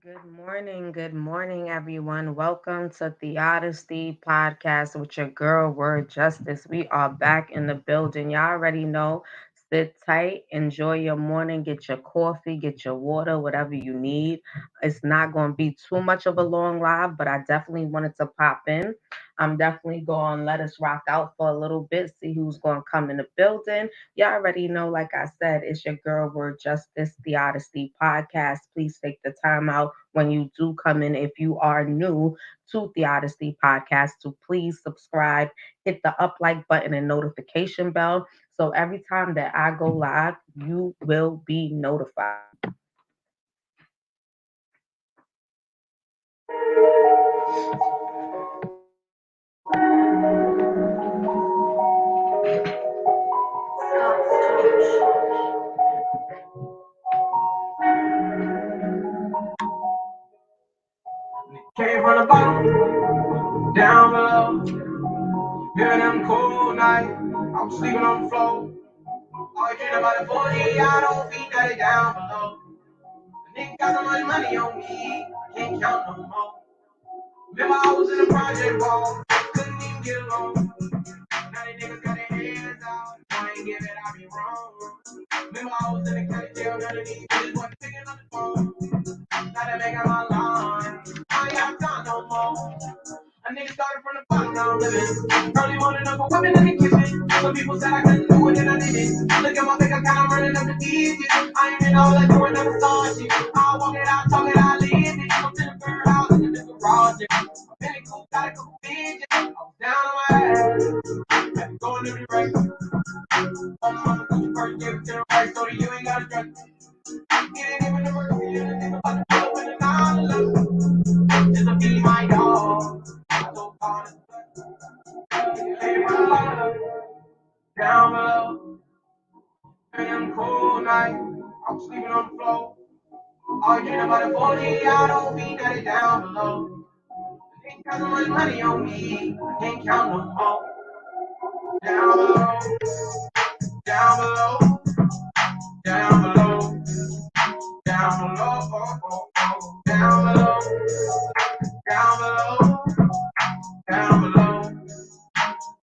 Good morning, everyone. Welcome to the Odyssey podcast with your girl, Word Justice. We are back in the building. Y'all already know. Sit tight, enjoy your morning, get your coffee, get your water, whatever you need. It's not going to be too much of a long live, but I definitely wanted to pop in. I'm definitely going to let us rock out for a little bit, see who's going to come in the building. Y'all already know, like I said, it's your girl, Word Justice, the Odyssey podcast. Please take the time out when you do come in. If you are new to the Odyssey podcast, to please subscribe, hit the up like button and notification bell. So every time that I go live, you will be notified. Came from the bottom, down below. Living them cold night. I'm sleeping on the floor. All I dream about it 40, I don't beat that down below. The nigga got so much money on me, I can't count no more. Remember I was in the project ball, couldn't even get along. Now they niggas got their hands out, I ain't give it, I be wrong. Remember I was in the county jail, none of these bitches wasn't picking up the phone. Now they making my line, I ain't got time no more. A nigga started from the bottom, now I'm living. Early morning up a woman in the kitchen. Some people said I couldn't do it, and I did it. Look at my bank account, I'm running up the digits. I ain't in all that doing, never saw shit. I walk it out, talk it, I live it. I'm to the third house, in the garage. I'm in the coop, got a couple bitches. I was down on my ass. Had to go into the race. On my Gucci first, gave it to the right, so you ain't gotta stress. It ain't even the mercy, and a nigga about to pull up in the 911. This'll be my dog. I told God it's came from the bottom, down below. In them cold night, I'm sleeping on the floor. All you dream about it 40, I don't beat that it down below. Ain't got so much money on me, I can't count no more. Down below, down below, down below, down below, oh, oh, oh. Down below, down below, down below.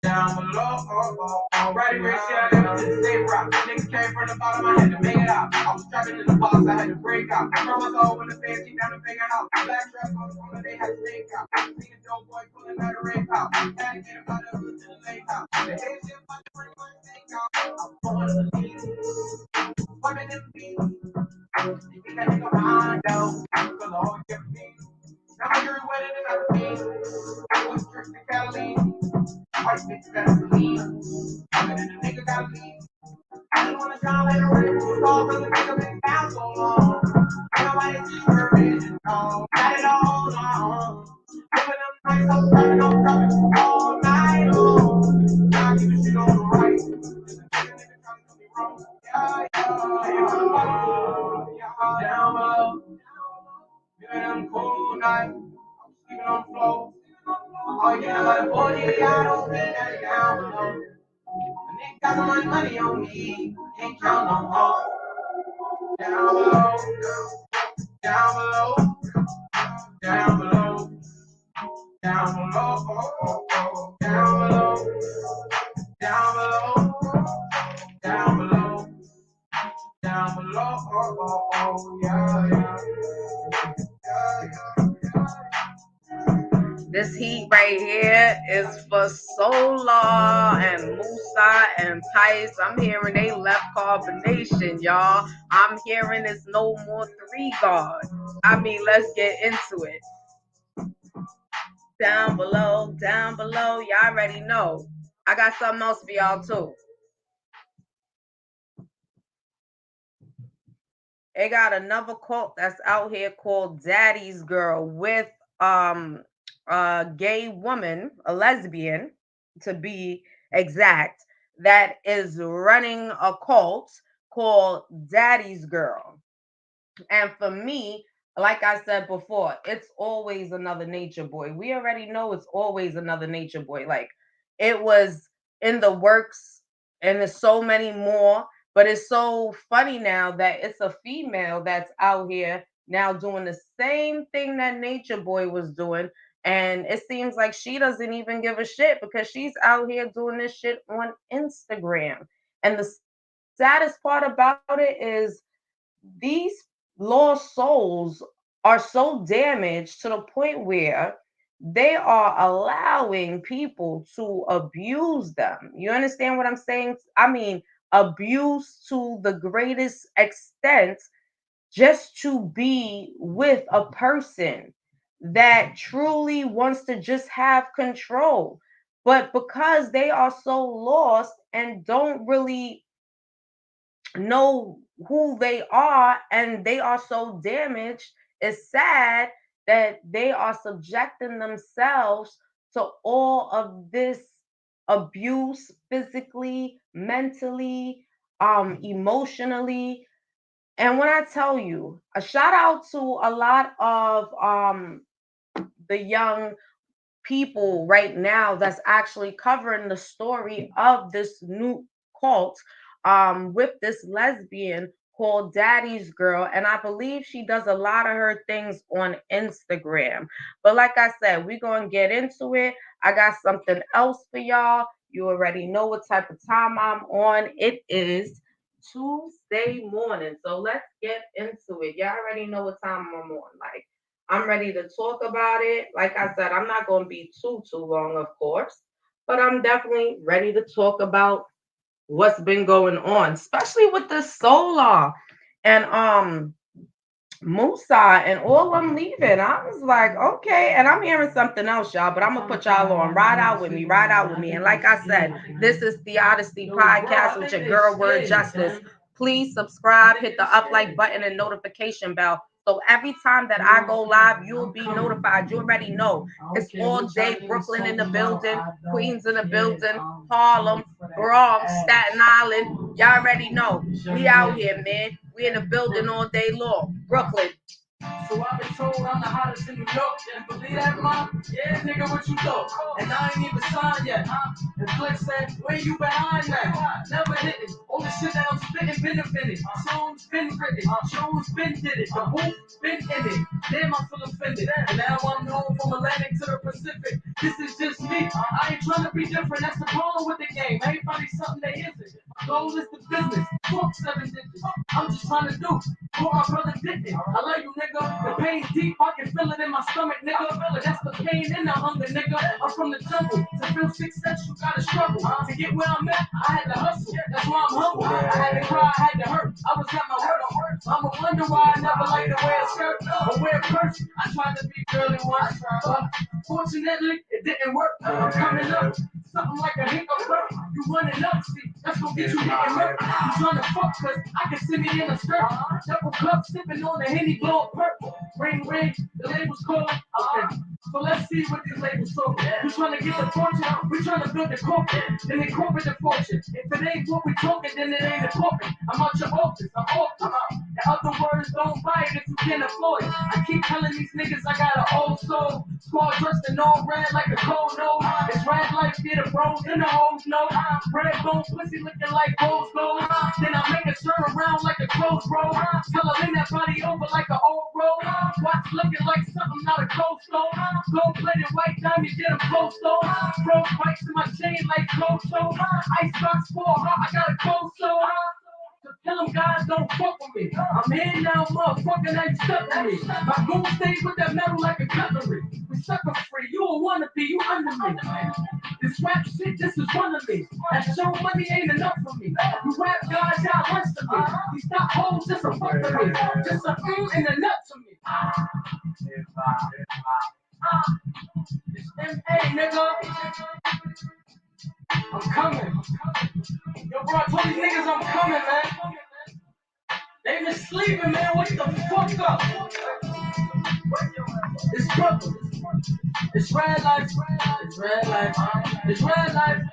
Down below, oh, oh, oh. Ready, ready, shit, I never did the same rock. Niggas came from the bottom, I had to make it out. I was trapping in the box, I had to break out. I throw my soul in the fancy down to figure out. Black truck on the corner, they had to stake out. Seen a dope boy pulling out a rape out. Had to get him out of the hood to the lake house. The head shit about to bring my steak out. I was born to the lead. Women in the beat. You think that nigga behind though? Cause I always kept me. Now my jury wedding and I'm a fiend. I was strict to Catalina. White bitch gotta leave. I'm in the nigga gotta leave. I just wanna shine like a red food dog, cause the nigga been down so long. Ain't nobody see her vision, no. Got it all on. Living them nights, I'm trapping all night long. Now I keep the shit on the right. This nigga trying to do me wrong. Yeah, yeah. Down below. Living them cold nights. I'm sleeping on the floor. Oh yeah, like 40, I don't need that down below. A nigga got so much money on me, can't count no more. Down below, down below, down below, down below, oh, oh, oh. Down below, down below, down below, down below, oh, oh, oh, yeah, yeah, yeah, yeah. This heat right here is for Solar and Musa and Pis. I'm hearing they left carbonation, y'all. I'm hearing it's no more three guard. I mean, let's get into it. Down below. Y'all already know. I got something else for y'all too. They got another cult that's out here called Daddy's Girl with um a gay woman, a lesbian to be exact, that is running a cult called Daddy's Girl. And for me, like I said before, it's always another nature boy. We already know it's always another nature boy. Like it was in the works and there's so many more, but it's so funny now that it's a female that's out here now doing the same thing that Nature Boy was doing. And it seems like she doesn't even give a shit because she's out here doing this shit on Instagram. And the saddest part about it is these lost souls are so damaged to the point where they are allowing people to abuse them. You understand what I'm saying? I mean, abuse to the greatest extent just to be with a person that truly wants to just have control. But because they are so lost and don't really know who they are and they are so damaged, it's sad that they are subjecting themselves to all of this abuse physically, mentally, emotionally. And when I tell you, a shout out to a lot of the young people right now that's actually covering the story of this new cult with this lesbian called Daddy's Girl. And I believe she does a lot of her things on Instagram. But like I said, we're going to get into it. I got something else for y'all. You already know what type of time I'm on. It is Tuesday morning. So let's get into it. Y'all already know what time I'm on. Like, I'm ready to talk about it. Like I said, I'm not going to be too long, of course, but I'm definitely ready to talk about what's been going on, especially with the solar and Musa and all them leaving. I was like, okay, and I'm hearing something else, y'all, but I'm gonna put y'all on. Ride out with me, ride out with me. And like I said, this is the Odyssey Podcast with your girl Word Justice. Please subscribe, hit the up like button and notification bell. So every time that I go live, you'll be notified. You already know. It's all day Brooklyn in the building, Queens in the building, Harlem, Bronx, Staten Island. Y'all already know. We out here, man. We in the building all day long. Brooklyn. So I've been told I'm the hottest in New York. And believe that, mom? Yeah, nigga, what you thought? And I ain't even signed yet. And Flex said, where you behind that? Never hit it. All the shit that I'm spitting been invented. Songs been written. Shows been did it. The booth been in it. Damn, I feel offended. And now I'm known from Atlantic to the Pacific. This is just me. I ain't trying to be different. That's the problem with the game. Everybody's something they isn't. My goal is the business. Fuck 7 digits. I'm just trying to do what my brother didn't. I love you, nigga. The pain's deep, I can feel it in my stomach, nigga. That's the pain and the hunger, nigga. I'm from the jungle. To feel success, you gotta struggle. To get where I'm at, I had to hustle. That's why I'm humble. I had to cry, I had to hurt. I was at my worst. I'ma wonder why I never liked to wear a skirt or wear a purse. I tried to be girly once, but fortunately, it didn't work. I'm coming up. Something like a hiccup hurt. You running up, see, that's gonna get you hitting hurt. You trying to fuck, cause I can see me in a skirt. Double cup, sipping on the Henny blowing purple. Ring, the label's cold. Okay. So let's see what these labels talking. We trying to get the fortune, we trying to build the corporate, then incorporate the fortune. If it ain't what we talking, then it ain't important. I'm out your office, I'm off, I'm out. In other words, don't buy it if you can't afford it. I keep telling these niggas I got an old soul. Squad dressed in all red like a cold nose. It's rad life, get a bros in the hoes know. Red bone pussy looking like rose gold. Then I make it turn around like a clothes roll. Tell her lean that body over like an old roll. Watch looking like something out of cold stone. Gold plated white diamond, get them cold stone. Bro, spikes in my chain like cold stone. Ice box for a heart, I got a cold stone. So tell them guys don't fuck with me. I'm here now, motherfucker, now you stuck with me. My goon stays with that metal like a cutlery. We sucker free, you don't wanna be, you under me. This rap shit, this is one of me. That show money ain't enough for me. You rap guys got lunch to me. These top hoes just a fuck to me. Just a and a nut to me. It's M.A. nigga. I'm coming. Yo, bro, I told these niggas I'm coming, man. They been sleeping, man. Wake the fuck up. It's Brooklyn. It's red life. It's red life. It's red life.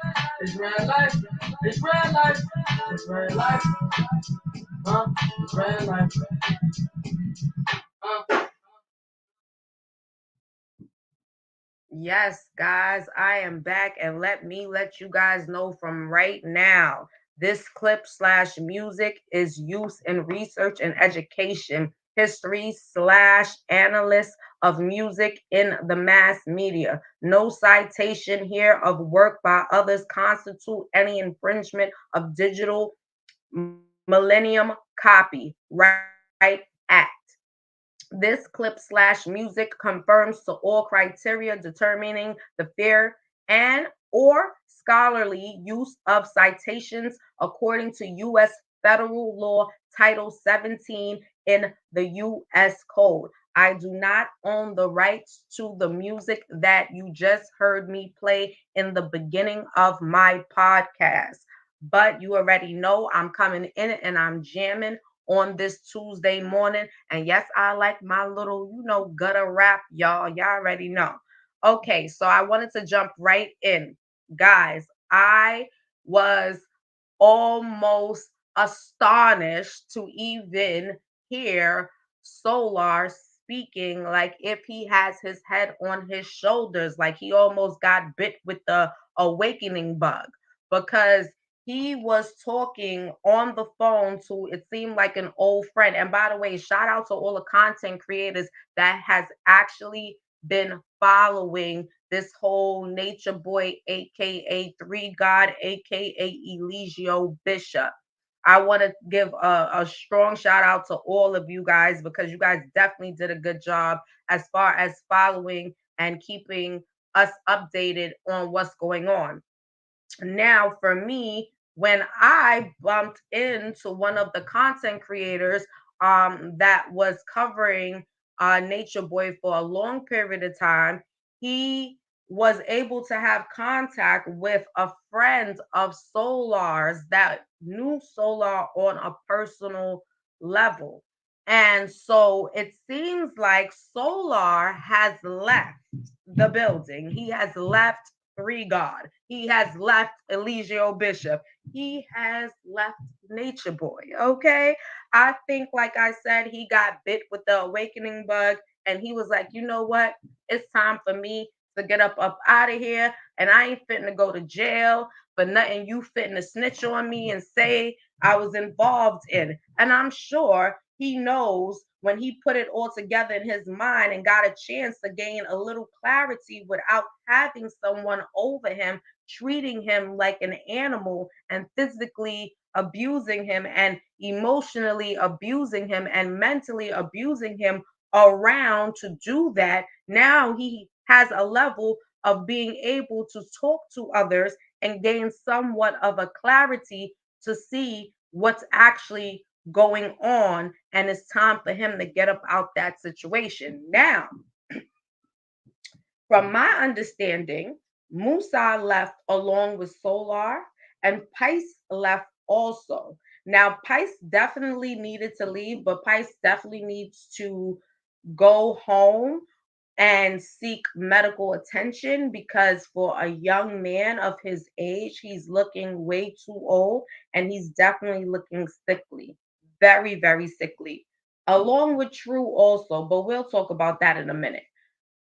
It's red life. It's red life. It's red life. It's red life. Yes, guys, I am back, and let me let you guys know from right now. This clip slash music is used in research and education history slash analyst of music in the mass media. No citation here of work by others constitute any infringement of digital millennium copyright act. This clip slash music confirms to all criteria determining the fair and or scholarly use of citations according to U.S. federal law Title 17 in the U.S. Code. I do not own the rights to the music that you just heard me play in the beginning of my podcast. But you already know I'm coming in and I'm jamming on this Tuesday morning. And yes, I like my little, gutter rap, y'all. Y'all already know. Okay, so I wanted to jump right in. Guys, I was almost astonished to even hear Solar speaking like if he has his head on his shoulders, like he almost got bit with the awakening bug because he was talking on the phone to it seemed like an old friend. And by the way, shout out to all the content creators that has actually been following this whole nature boy, aka Three God, aka Eligio Bishop. I want to give a strong shout out to all of you guys because you guys definitely did a good job as far as following and keeping us updated on what's going on. Now, for me, when I bumped into one of the content creators that was covering Nature Boy for a long period of time, he was able to have contact with a friend of Solar's that knew Solar on a personal level. And so it seems like Solar has left the building. He has left Three God. He has left Eligio Bishop. He has left Nature Boy. Okay. I think, like I said, he got bit with the awakening bug and he was like, you know what? It's time for me to get up out of here. And I ain't fitting to go to jail for nothing you fitting to snitch on me and say I was involved in. And I'm sure he knows when he put it all together in his mind and got a chance to gain a little clarity without having someone over him treating him like an animal and physically abusing him and emotionally abusing him and mentally abusing him around to do that. Now he has a level of being able to talk to others and gain somewhat of a clarity to see what's actually going on, and it's time for him to get up out that situation. Now, from my understanding, Musa left along with Solar, and Pis left also. Now, Pis definitely needed to leave, but Pis definitely needs to go home and seek medical attention because for a young man of his age, he's looking way too old and he's definitely looking sickly, very, very sickly, along with True also, but we'll talk about that in a minute.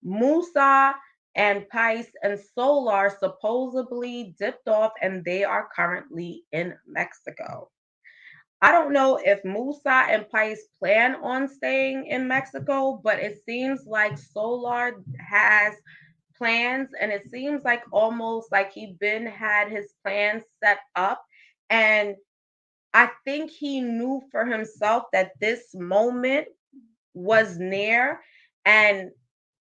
Musa and Pais and Solar supposedly dipped off and they are currently in Mexico. I don't know if Musa and Pais plan on staying in Mexico, but it seems like Solar has plans and it seems like almost like he been had his plans set up and I think he knew for himself that this moment was near and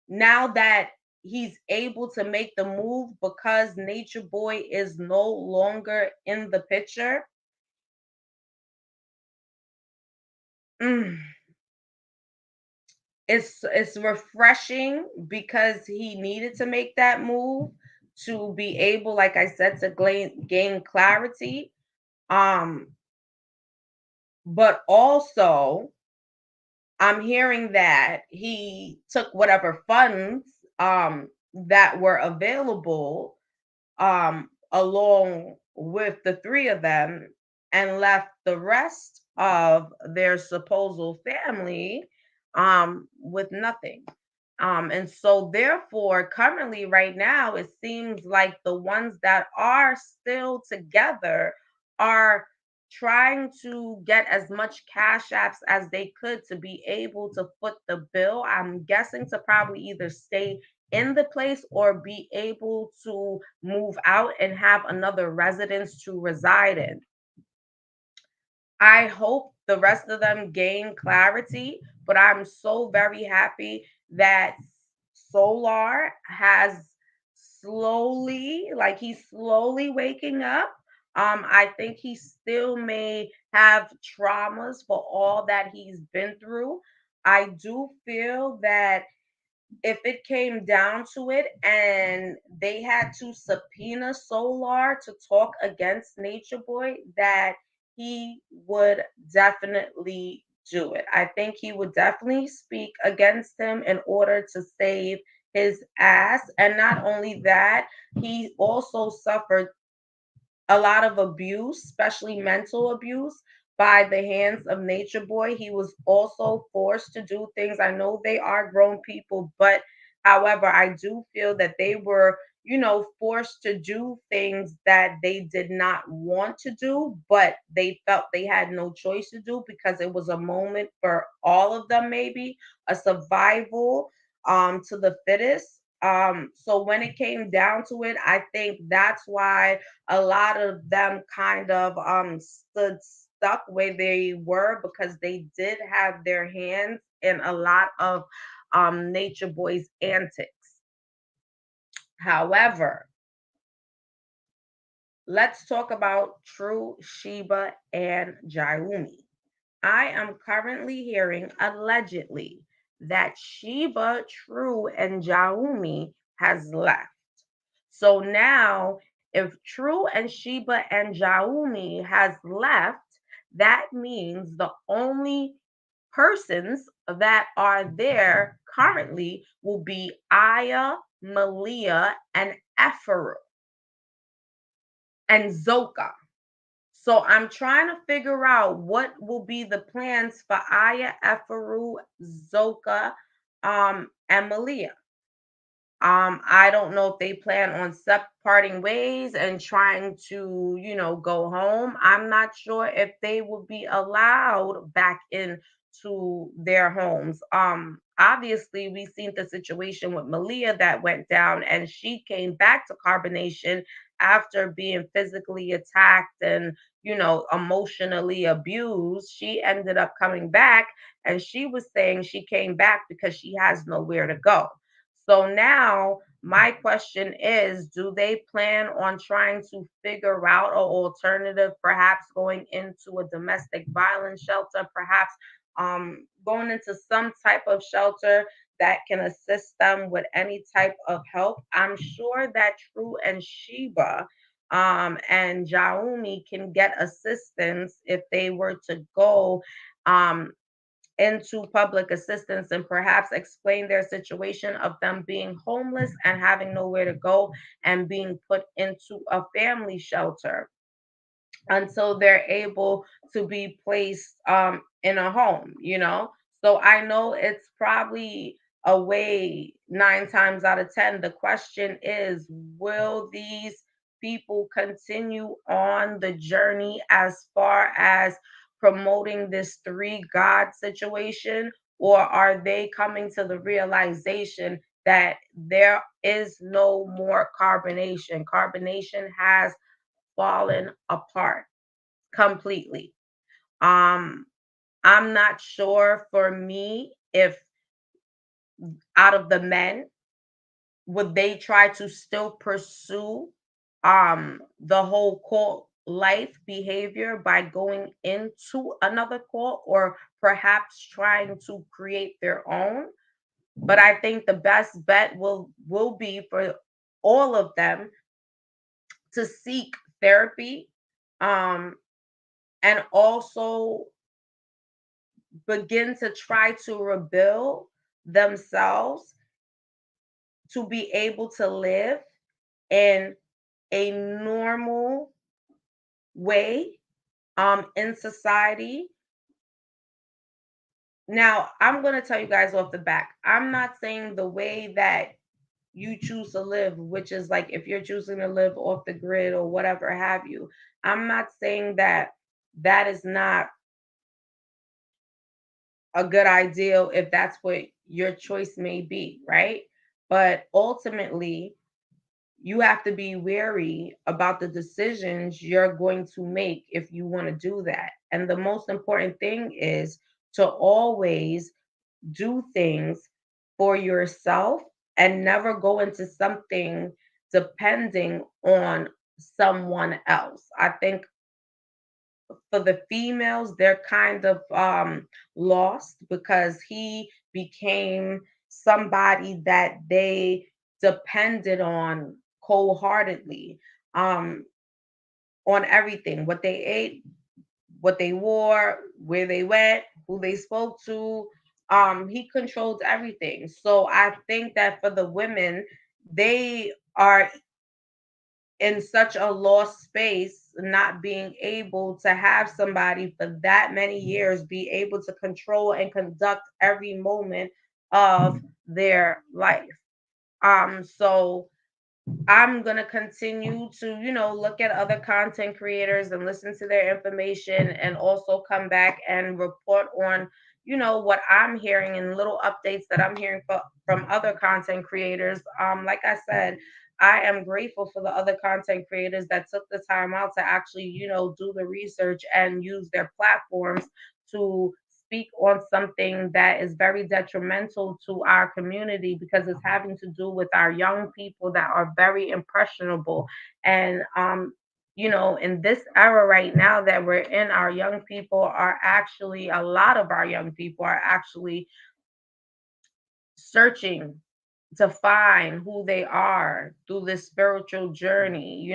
now that he's able to make the move because Nature Boy is no longer in the picture. mm, it's refreshing because he needed to make that move to be able, like I said, to gain clarity. Um, but also I'm hearing that he took whatever funds that were available along with the three of them and left the rest of their supposed family with nothing. And so, therefore, currently, right now, it seems like the ones that are still together are trying to get as much cash apps as they could to be able to foot the bill. I'm guessing to probably either stay in the place or be able to move out and have another residence to reside in. I hope the rest of them gain clarity, but I'm so very happy that Solar has slowly, like he's slowly waking up. I think he still may have traumas for all that he's been through. I do feel that if it came down to it and they had to subpoena Solar to talk against Nature Boy, that he would definitely do it. I think he would definitely speak against him in order to save his ass. And not only that, he also suffered a lot of abuse, especially mental abuse, by the hands of Nature Boy. He was also forced to do things. I know they are grown people, but however, I do feel that they were, forced to do things that they did not want to do, but they felt they had no choice to do because it was a moment for all of them, maybe a survival to the fittest. So when it came down to it, I think that's why a lot of them kind of stood stuck where they were because they did have their hands in a lot of Nature Boy's antics. However, let's talk about True, Sheba, and Jaumi. I am currently hearing allegedly that Sheba, True, and Jaumi has left. So now, if True and Sheba and Jaumi has left, that means the only persons that are there currently will be Aya, Malia, and Ephraim and Zoka. So I'm trying to figure out what will be the plans for Aya, Ephraim, Zoka, and Malia. I don't know if they plan on parting ways and trying to, go home. I'm not sure if they will be allowed back into their homes. Obviously, we seen the situation with Malia that went down, and she came back to carbonation after being physically attacked and, emotionally abused. She ended up coming back, and she was saying she came back because she has nowhere to go. So now my question is, do they plan on trying to figure out an alternative, perhaps going into a domestic violence shelter, perhaps going into some type of shelter that can assist them with any type of help? I'm sure that True and Sheba and Jaumi can get assistance if they were to go um, into public assistance and perhaps explain their situation of them being homeless and having nowhere to go and being put into a family shelter until they're able to be placed in a home. So I know it's probably a way 9 times out of 10. The question is, will these people continue on the journey as far as promoting this three God situation, or are they coming to the realization that there is no more carbonation? Carbonation has fallen apart completely. Um, I'm not sure for me if out of the men, would they try to still pursue the whole cult life behavior by going into another cult or perhaps trying to create their own. But I think the best bet will be for all of them to seek therapy um and also begin to try to rebuild themselves to be able to live in a normal way in society. Now, I'm going to tell you guys off the back. I'm not saying the way that you choose to live, which is like if you're choosing to live off the grid or whatever have you. I'm not saying that that is not a good ideal if that's what your choice may be, right? But ultimately, you have to be wary about the decisions you're going to make if you want to do that. And the most important thing is to always do things for yourself and never go into something depending on someone else. I think for the females, they're kind of lost because he became somebody that they depended on wholeheartedly, um, on everything, what they ate, what they wore, where they went, who they spoke to. He controlled everything. So I think that for the women, they are in such a lost space, not being able to have somebody for that many years be able to control and conduct every moment of their life. So I'm going to continue to, look at other content creators and listen to their information and also come back and report on, what I'm hearing and little updates that I'm hearing from other content creators. Like I said, I am grateful for the other content creators that took the time out to actually, do the research and use their platforms to speak on something that is very detrimental to our community because it's having to do with our young people that are very impressionable. And in this era right now that we're in, our young people are actually, a lot of our young people are actually searching to find who they are through this spiritual journey,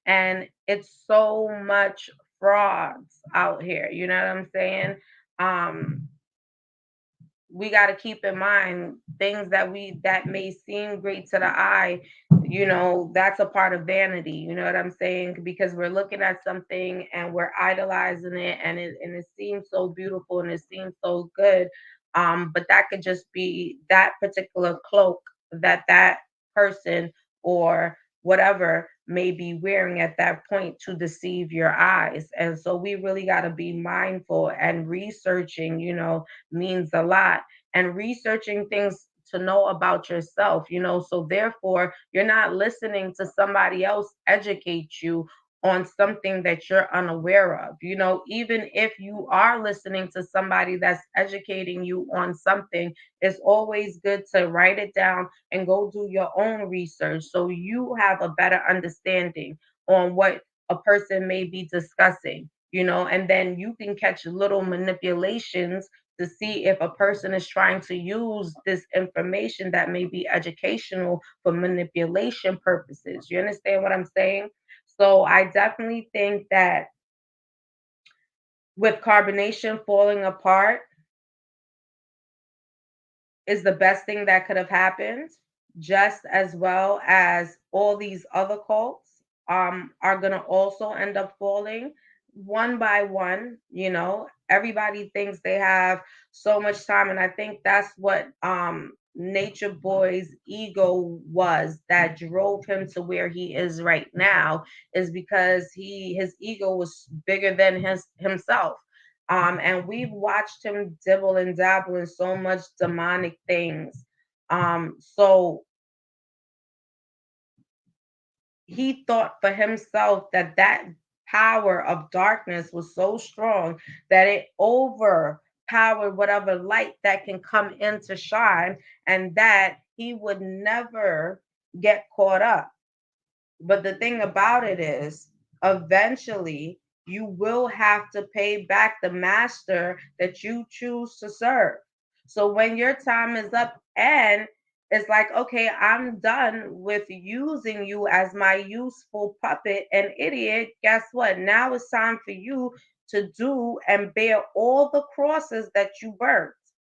and it's so much frauds out here, you know what I'm saying? um we got to keep in mind things that may seem great to the eye, that's a part of vanity, you know what I'm saying? Because we're looking at something and we're idolizing it, and it seems so beautiful and it seems so good. But that could just be that particular cloak that person or whatever may be wearing at that point to deceive your eyes. And so we really got to be mindful, and researching, means a lot, and researching things to know about yourself, so therefore you're not listening to somebody else educate you on something that you're unaware of. Even if you are listening to somebody that's educating you on something, it's always good to write it down and go do your own research so you have a better understanding on what a person may be discussing, and then you can catch little manipulations to see if a person is trying to use this information that may be educational for manipulation purposes. You understand what I'm saying? So I definitely think that with carbonation falling apart is the best thing that could have happened, just as well as all these other cults are going to also end up falling one by one. Everybody thinks they have so much time, and I think that's what Nature Boy's ego was that drove him to where he is right now, is because his ego was bigger than himself. And we've watched him dibble and dabble in so much demonic things. So he thought for himself that power of darkness was so strong that it overpowered whatever light that can come in to shine, and that he would never get caught up. But the thing about it is, eventually, you will have to pay back the master that you choose to serve. So when your time is up and it's like, okay, I'm done with using you as my useful puppet and idiot. Guess what? Now it's time for you to do and bear all the crosses that you burnt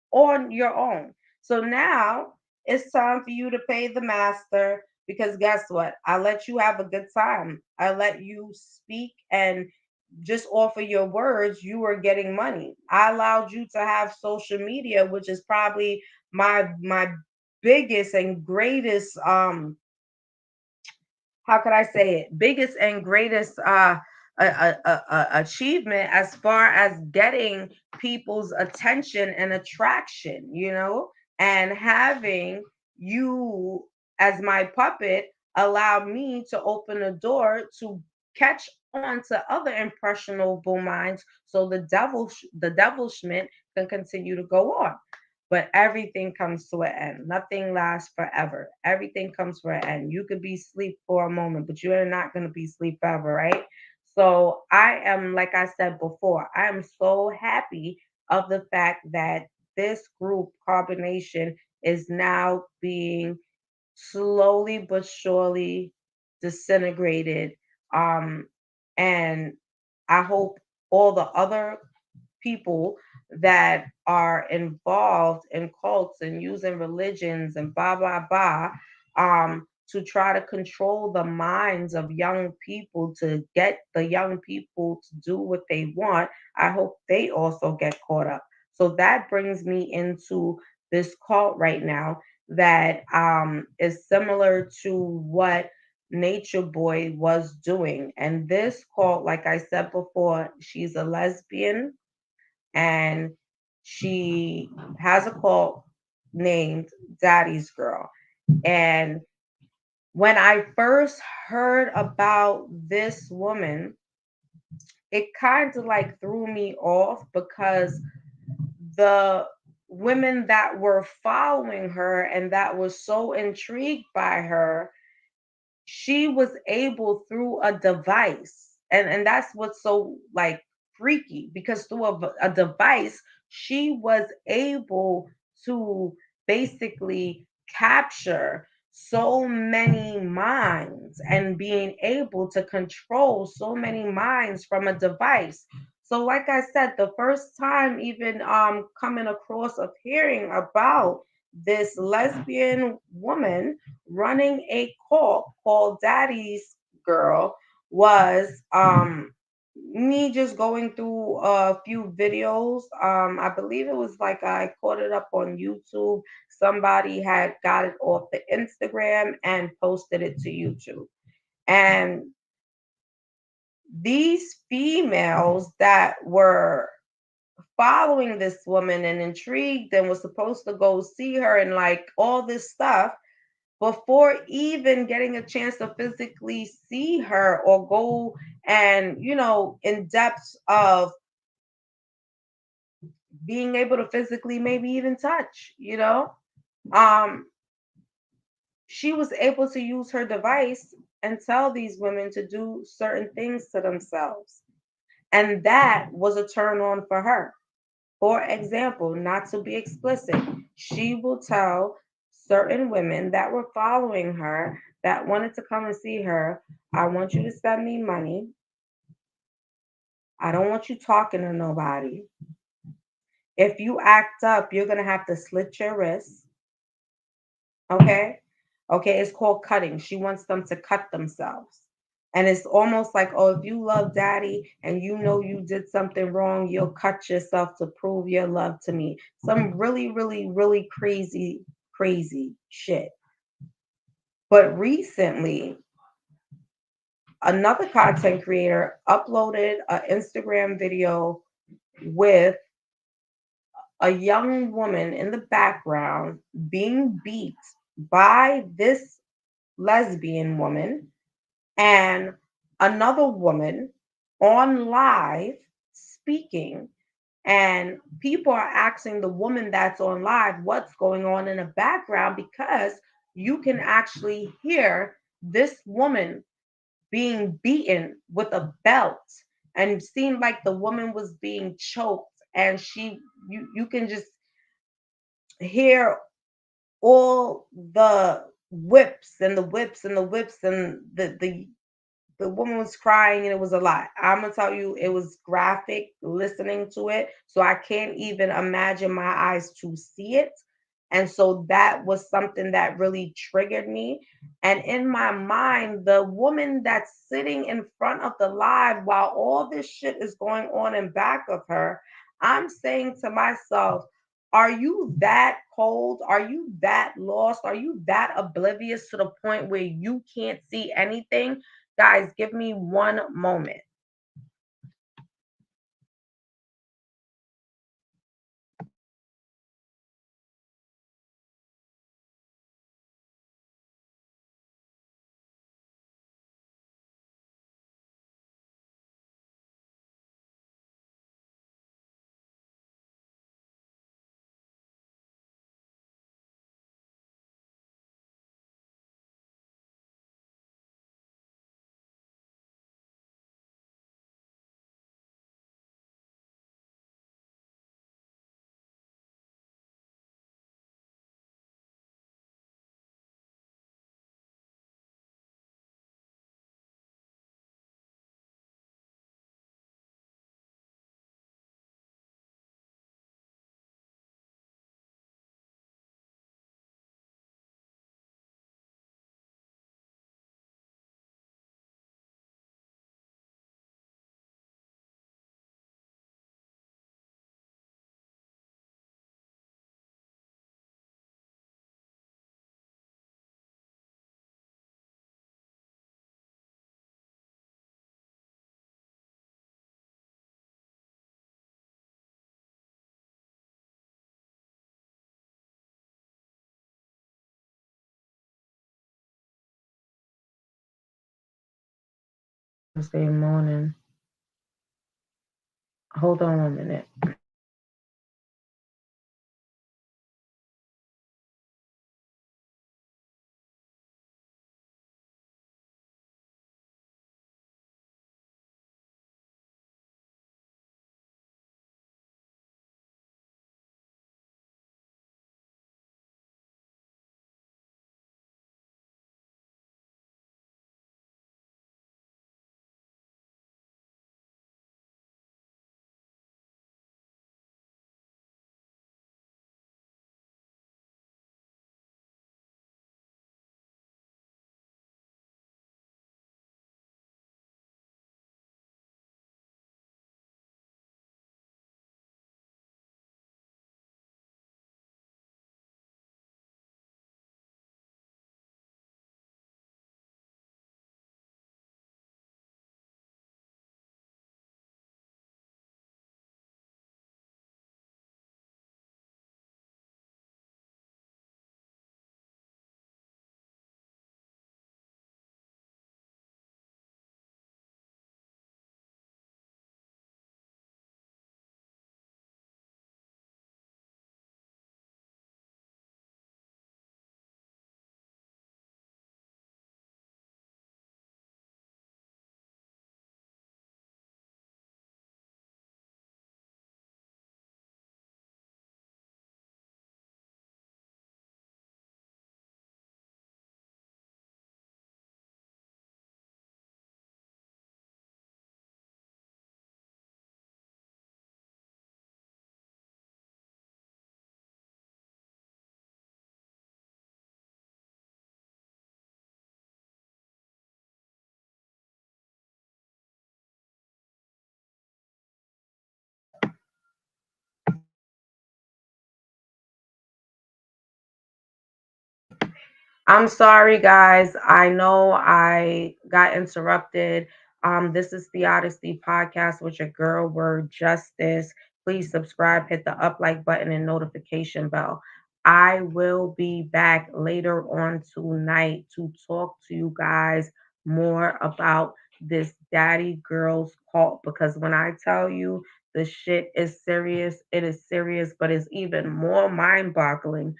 on your own. So now it's time for you to pay the master, because guess what? I let you have a good time. I let you speak, and just off of your words, you were getting money. I allowed you to have social media, which is probably my biggest and greatest how could I say it? Biggest and greatest a achievement as far as getting people's attention and attraction, and having you as my puppet allow me to open the door to catch on to other impressionable minds so the devilishment can continue to go on. But everything comes to an end. Nothing lasts forever. Everything comes for an end. You could be asleep for a moment, but you're not going to be asleep forever, right? So I am, like I said before, I am so happy of the fact that this group, Carbonation, is now being slowly but surely disintegrated. Um, and I hope all the other people that are involved in cults and using religions and blah blah blah, to try to control the minds of young people to get the young people to do what they want. I hope they also get caught up. So that brings me into this cult right now that is similar to what Nature Boy was doing. And this cult, like I said before, she's a lesbian and she has a cult named Daddy's Girl. And when I first heard about this woman, it kind of like threw me off because the women that were following her and that was so intrigued by her, she was able through a device, and that's what's so like freaky, because through a device she was able to basically capture so many minds and being able to control so many minds from a device. So like I said, the first time even coming across of hearing about this lesbian woman running a cult called Daddy's Girl was me just going through a few videos. I believe it was like I caught it up on YouTube. Somebody had got it off the Instagram and posted it to YouTube. And these females that were following this woman and intrigued and was supposed to go see her and like all this stuff, before even getting a chance to physically see her or go and in depth of being able to physically maybe even touch, um she was able to use her device and tell these women to do certain things to themselves, and that was a turn on for her. For example, not to be explicit, she will tell certain women that were following her that wanted to come and see her, I want you to send me money. I don't want you talking to nobody. If you act up, you're going to have to slit your wrists. Okay? Okay, it's called cutting. She wants them to cut themselves. And it's almost like, oh, if you love daddy and you know you did something wrong, you'll cut yourself to prove your love to me. Some really, really, really crazy, crazy shit. But recently, another content creator uploaded an Instagram video with a young woman in the background being beat by this lesbian woman and another woman on live speaking, and people are asking the woman that's on live what's going on in the background, because you can actually hear this woman being beaten with a belt, and it seemed like the woman was being choked, and you can just hear all the whips and the whips and the whips and the woman was crying and it was a lot. I'm gonna tell you, it was graphic listening to it. So I can't even imagine my eyes to see it. And so that was something that really triggered me. And in my mind, the woman that's sitting in front of the live while all this shit is going on in back of her, I'm saying to myself, are you that cold? Are you that lost? Are you that oblivious to the point where you can't see anything? Guys, give me one moment. Thursday morning. Hold on 1 minute. I'm sorry, guys. I know I got interrupted. This is the Odyssey podcast with your girl, Word Justice. Please subscribe, hit the up like button, and notification bell. I will be back later on tonight to talk to you guys more about this daddy girls cult because when I tell you the shit is serious, it is serious, but it's even more mind boggling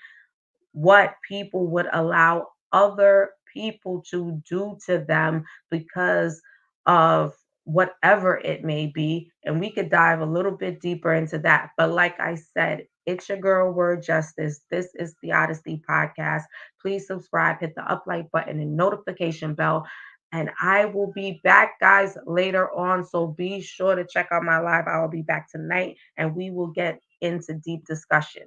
what people would allow other people to do to them because of whatever it may be. And we could dive a little bit deeper into that. But like I said, it's your girl, Word Justice. This is the Odyssey Podcast. Please subscribe, hit the up like button and notification bell. And I will be back, guys, later on. So be sure to check out my live. I will be back tonight and we will get into deep discussion.